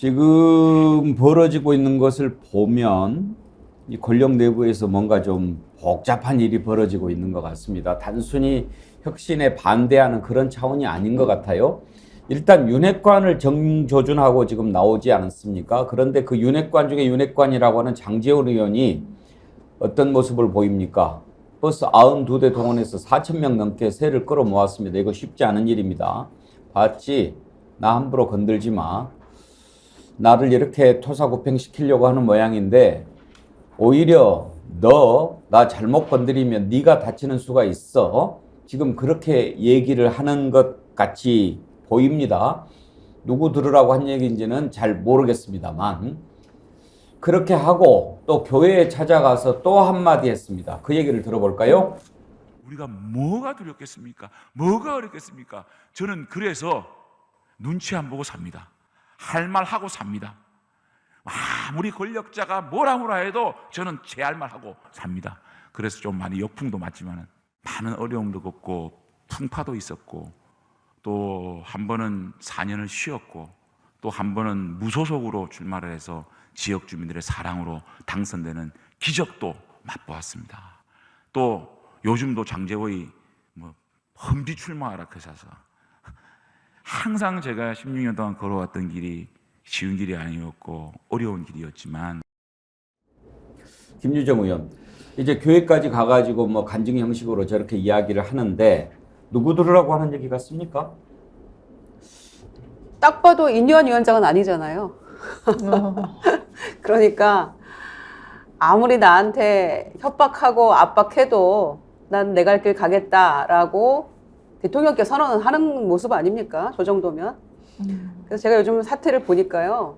지금 벌어지고 있는 것을 보면 이 권력 내부에서 뭔가 좀 복잡한 일이 벌어지고 있는 것 같습니다. 단순히 혁신에 반대하는 그런 차원이 아닌 것 같아요. 일단 윤핵관을 정조준하고 지금 나오지 않았습니까? 그런데 그 윤핵관 중에 윤핵관이라고 하는 장제원 의원이 어떤 모습을 보입니까? 버스 92대 동원해서 4,000명 넘게 세를 끌어모았습니다. 이거 쉽지 않은 일입니다. 봤지? 나 함부로 건들지 마. 나를 이렇게 토사구팽시키려고 하는 모양인데 오히려 너 나 잘못 건드리면 네가 다치는 수가 있어. 지금 그렇게 얘기를 하는 것 같이 보입니다. 누구 들으라고 한 얘기인지는 잘 모르겠습니다만 그렇게 하고 또 교회에 찾아가서 또 한마디 했습니다. 그 얘기를 들어볼까요? 우리가 뭐가 두렵겠습니까? 뭐가 어렵겠습니까? 저는 그래서 눈치 안 보고 삽니다. 할 말 하고 삽니다. 아무리 권력자가 뭐라 해도 저는 제 할 말 하고 삽니다. 그래서 좀 많이 역풍도 맞지만 많은 어려움도 겪고 풍파도 있었고 또 한 번은 4년을 쉬었고 또 한 번은 무소속으로 출마를 해서 지역 주민들의 사랑으로 당선되는 기적도 맛보았습니다. 또 요즘도 장제호의 험지 출마하라 하셔서 항상 제가 16년 동안 걸어왔던 길이 쉬운 길이 아니었고 어려운 길이었지만 김유정 의원, 이제 교회까지 가가지고 뭐 간증 형식으로 저렇게 이야기를 하는데 누구 들으라고 하는 얘기 같습니까? 딱 봐도 인유한 위원장은 아니잖아요. 그러니까 아무리 나한테 협박하고 압박해도 난 내 갈 길 가겠다라고 대통령께 선언을 하는 모습 아닙니까? 저 정도면. 그래서 제가 요즘 사태를 보니까요.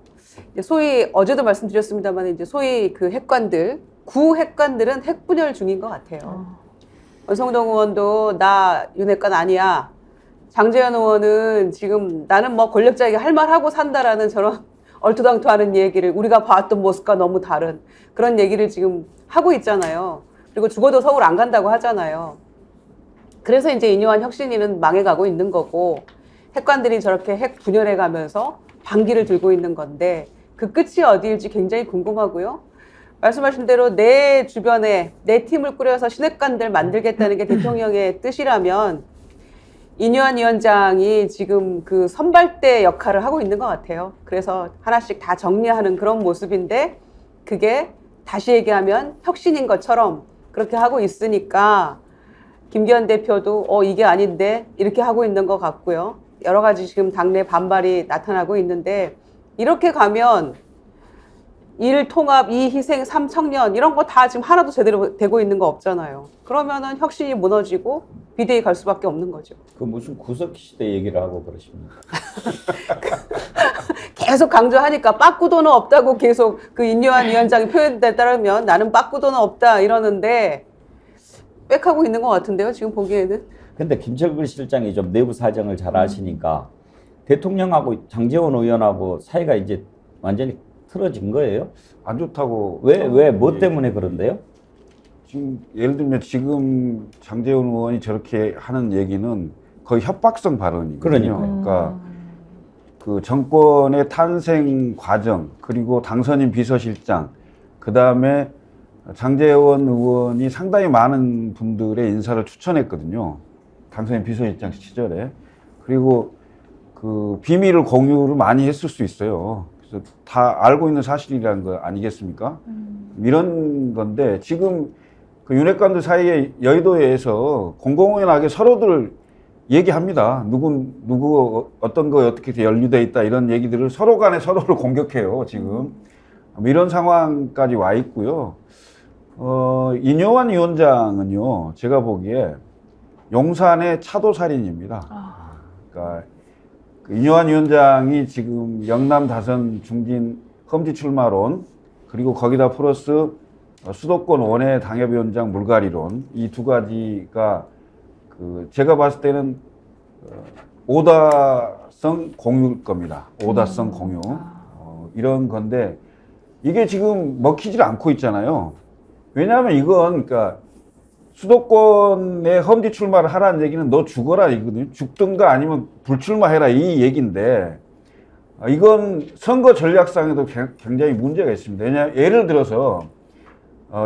소위 어제도 말씀드렸습니다만 이제 소위 그 핵관들, 구 핵관들은 핵분열 중인 것 같아요. 원성동 의원도 나 윤핵관 아니야. 장제원 의원은 지금 나는 뭐 권력자에게 할 말 하고 산다라는 저런 얼토당토하는 얘기를 우리가 봐왔던 모습과 너무 다른 그런 얘기를 지금 하고 있잖아요. 그리고 죽어도 서울 안 간다고 하잖아요. 그래서 이제 인요한 혁신위는 망해가고 있는 거고 핵관들이 저렇게 핵 분열해 가면서 반기를 들고 있는 건데 그 끝이 어디일지 굉장히 궁금하고요. 말씀하신 대로 내 주변에 내 팀을 꾸려서 신핵관들 만들겠다는 게 대통령의 뜻이라면 인요한 위원장이 지금 그 선발대 역할을 하고 있는 것 같아요. 그래서 하나씩 다 정리하는 그런 모습인데 그게 다시 얘기하면 혁신인 것처럼 그렇게 하고 있으니까 김기현 대표도 이게 아닌데 이렇게 하고 있는 것 같고요. 여러 가지 지금 당내 반발이 나타나고 있는데 이렇게 가면 일 통합, 이 희생, 삼 청년 이런 거 다 지금 하나도 제대로 되고 있는 거 없잖아요. 그러면은 혁신이 무너지고 비대위 갈 수밖에 없는 거죠. 그 무슨 구석기 시대 얘기를 하고 그러십니까? 계속 강조하니까 빠꾸도는 없다고 계속 그 인요한 위원장이 표현에 따르면 나는 빠꾸도는 없다 이러는데 빽하고 있는 것 같은데요. 지금 보기에는. 근데 김철근 실장이 좀 내부 사정을 잘 아시니까 대통령하고 장제원 의원하고 사이가 이제 완전히 틀어진 거예요? 안 좋다고. 왜 뭐 때문에 그런데요? 지금 예를 들면 지금 장제원 의원이 저렇게 하는 얘기는 거의 협박성 발언이거든요. 그러니까 그 정권의 탄생 과정 그리고 당선인 비서실장 그 다음에 장제원 의원이 상당히 많은 분들의 인사를 추천했거든요. 당선인 비서실장 시절에. 그리고 그 비밀을 공유를 많이 했을 수 있어요. 그래서 다 알고 있는 사실이라는 거 아니겠습니까? 이런 건데 지금 그 윤핵관들 사이에 여의도에서 공공연하게 서로들 얘기합니다. 누구 어떤 거 어떻게 연루돼 있다 이런 얘기들을 서로 간에 서로를 공격해요. 지금 이런 상황까지 와 있고요. 인요한 위원장은요, 제가 보기에 용산의 차도살인입니다. 그러니까 인요한 위원장이 지금 영남 다선 중진 험지 출마론 그리고 거기다 플러스 수도권 원외 당협위원장 물갈이론 이 두 가지가 그 제가 봤을 때는 오다성 공유일 겁니다. 오다성 공유 이런 건데 이게 지금 먹히질 않고 있잖아요. 왜냐하면 이건 그러니까 수도권에 험지 출마를 하라는 얘기는 너 죽어라 이거든요. 죽든가 아니면 불출마해라 이 얘기인데 이건 선거 전략상에도 굉장히 문제가 있습니다. 왜냐하면 예를 들어서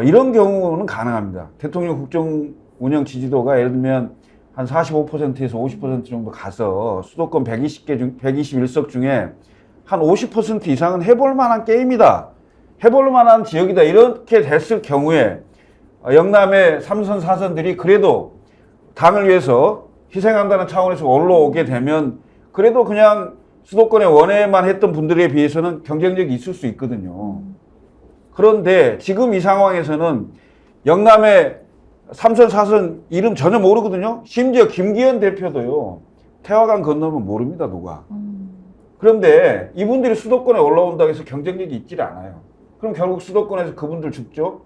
이런 경우는 가능합니다. 대통령 국정 운영 지지도가 예를 들면 한 45%에서 50% 정도 가서 수도권 121석 중에 한 50% 이상은 해볼 만한 게임이다. 해볼 만한 지역이다. 이렇게 됐을 경우에 영남의 3선, 4선들이 그래도 당을 위해서 희생한다는 차원에서 올라오게 되면 그래도 그냥 수도권에 원외만 했던 분들에 비해서는 경쟁력이 있을 수 있거든요. 그런데 지금 이 상황에서는 영남의 3선, 4선 이름 전혀 모르거든요. 심지어 김기현 대표도요. 태화강 건너면 모릅니다, 누가. 그런데 이분들이 수도권에 올라온다고 해서 경쟁력이 있질 않아요. 그럼 결국 수도권에서 그분들 죽죠.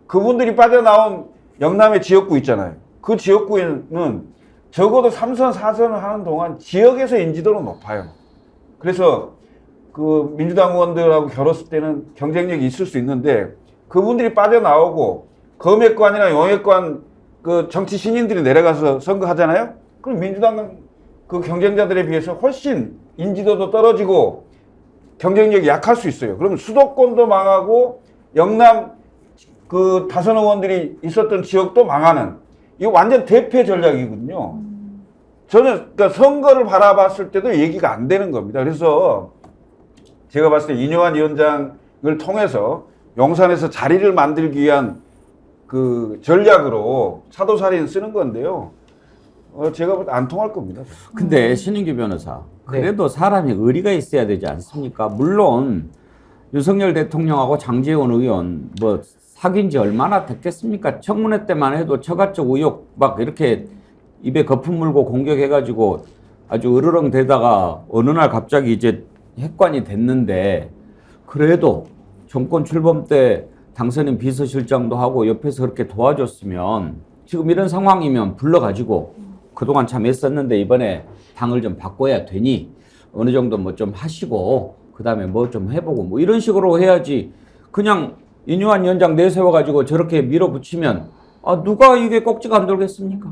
그분들이 빠져나온 영남의 지역구 있잖아요. 그 지역구에는 적어도 3선, 4선을 하는 동안 지역에서 인지도는 높아요. 그래서 그 민주당 의원들하고 겨뤘을 때는 경쟁력이 있을 수 있는데 그분들이 빠져나오고 검역관이나 용역관 그 정치 신인들이 내려가서 선거하잖아요. 그럼 민주당 그 경쟁자들에 비해서 훨씬 인지도도 떨어지고 경쟁력이 약할 수 있어요. 그러면 수도권도 망하고 영남 그 다선 의원들이 있었던 지역도 망하는 이거 완전 대패 전략이거든요. 저는 그러니까 선거를 바라봤을 때도 얘기가 안 되는 겁니다. 그래서 제가 봤을 때 이뇨한 위원장을 통해서 용산에서 자리를 만들기 위한 그 전략으로 사도살인 쓰는 건데요. 제가 볼 때 안 통할 겁니다. 근데 신인규 변호사, 그래도 사람이 의리가 있어야 되지 않습니까? 물론 윤석열 대통령하고 장제원 의원 뭐 사귄 지 얼마나 됐겠습니까? 청문회 때만 해도 처가적 의혹 막 이렇게 입에 거품 물고 공격해가지고 아주 으르렁 대다가 어느 날 갑자기 이제 핵관이 됐는데 그래도 정권 출범 때 당선인 비서실장도 하고 옆에서 그렇게 도와줬으면 지금 이런 상황이면 불러가지고 그동안 참 애썼는데 이번에 당을 좀 바꿔야 되니 어느 정도 뭐 좀 하시고 그 다음에 뭐 좀 해보고 뭐 이런 식으로 해야지 그냥 이뇨한 위원장 내세워가지고 저렇게 밀어붙이면 누가 이게 꼭지가 안 돌겠습니까?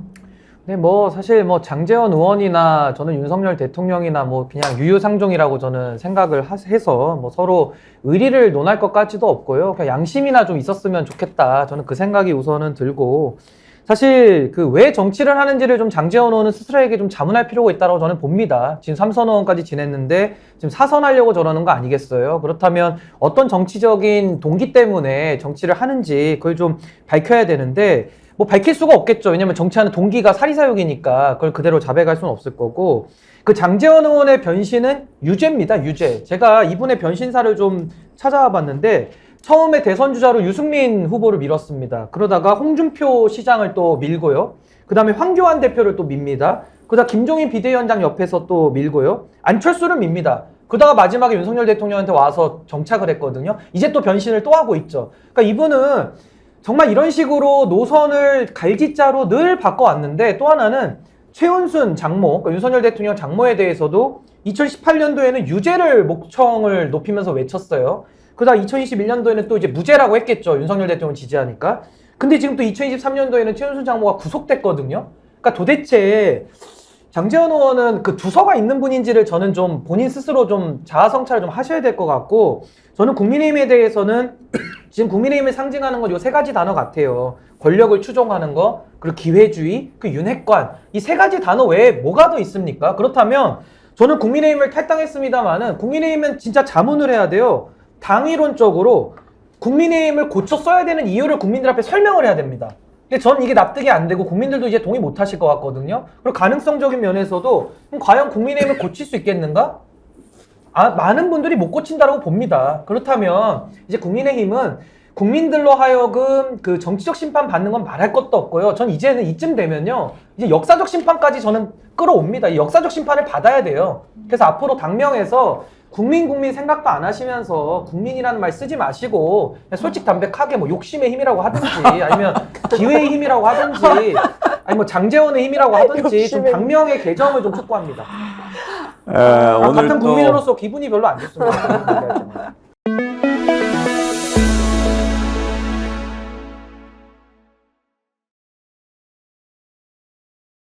네, 뭐 사실 뭐 장제원 의원이나 저는 윤석열 대통령이나 뭐 그냥 유유상종이라고 저는 생각을 해서 뭐 서로 의리를 논할 것까지도 없고요. 그냥 양심이나 좀 있었으면 좋겠다. 저는 그 생각이 우선은 들고 사실 그 왜 정치를 하는지를 좀 장제원 의원은 스스로에게 좀 자문할 필요가 있다고 저는 봅니다. 지금 3선 의원까지 지냈는데 지금 4선 하려고 저러는 거 아니겠어요? 그렇다면 어떤 정치적인 동기 때문에 정치를 하는지 그걸 좀 밝혀야 되는데 뭐 밝힐 수가 없겠죠. 왜냐면 정치하는 동기가 사리사욕이니까 그걸 그대로 자백할 수는 없을 거고 그 장제원 의원의 변신은 유죄입니다. 유죄. 제가 이분의 변신사를 좀 찾아와 봤는데 처음에 대선 주자로 유승민 후보를 밀었습니다. 그러다가 홍준표 시장을 또 밀고요. 그 다음에 황교안 대표를 또 밉니다. 그러다 김종인 비대위원장 옆에서 또 밀고요. 안철수를 밉니다. 그러다가 마지막에 윤석열 대통령한테 와서 정착을 했거든요. 이제 또 변신을 또 하고 있죠. 그러니까 이분은 정말 이런 식으로 노선을 갈짓자로 늘 바꿔왔는데 또 하나는 최은순 장모, 그러니까 윤석열 대통령 장모에 대해서도 2018년도에는 유죄를 목청을 높이면서 외쳤어요. 그러다 2021년도에는 또 이제 무죄라고 했겠죠. 윤석열 대통령 지지하니까. 근데 지금 또 2023년도에는 최은순 장모가 구속됐거든요. 그러니까 도대체 장제원 의원은 그 두서가 있는 분인지를 저는 좀 본인 스스로 좀 자아 성찰을 좀 하셔야 될 것 같고 저는 국민의힘에 대해서는 지금 국민의힘을 상징하는 건 요 세 가지 단어 같아요. 권력을 추종하는 거, 그리고 기회주의, 그 윤핵관. 이 세 가지 단어 외에 뭐가 더 있습니까? 그렇다면 저는 국민의힘을 탈당했습니다만은 국민의힘은 진짜 자문을 해야 돼요. 당이론적으로 국민의힘을 고쳐 써야 되는 이유를 국민들 앞에 설명을 해야 됩니다. 근데 저는 이게 납득이 안 되고 국민들도 이제 동의 못 하실 것 같거든요. 그리고 가능성적인 면에서도 그럼 과연 국민의힘을 고칠 수 있겠는가? 많은 분들이 못 고친다라고 봅니다. 그렇다면 이제 국민의힘은 국민들로 하여금 그 정치적 심판 받는 건 말할 것도 없고요. 전 이제는 이쯤 되면요. 이제 역사적 심판까지 저는 끌어옵니다. 이 역사적 심판을 받아야 돼요. 그래서 앞으로 당명에서 국민 생각도 안 하시면서 국민이라는 말 쓰지 마시고 그냥 솔직 담백하게 뭐 욕심의 힘이라고 하든지 아니면 기회의 힘이라고 하든지 아니 뭐 장제원의 힘이라고 하든지 좀 당명의 개정을 좀 촉구합니다. 같은 국민으로서 기분이 별로 안 좋습니다.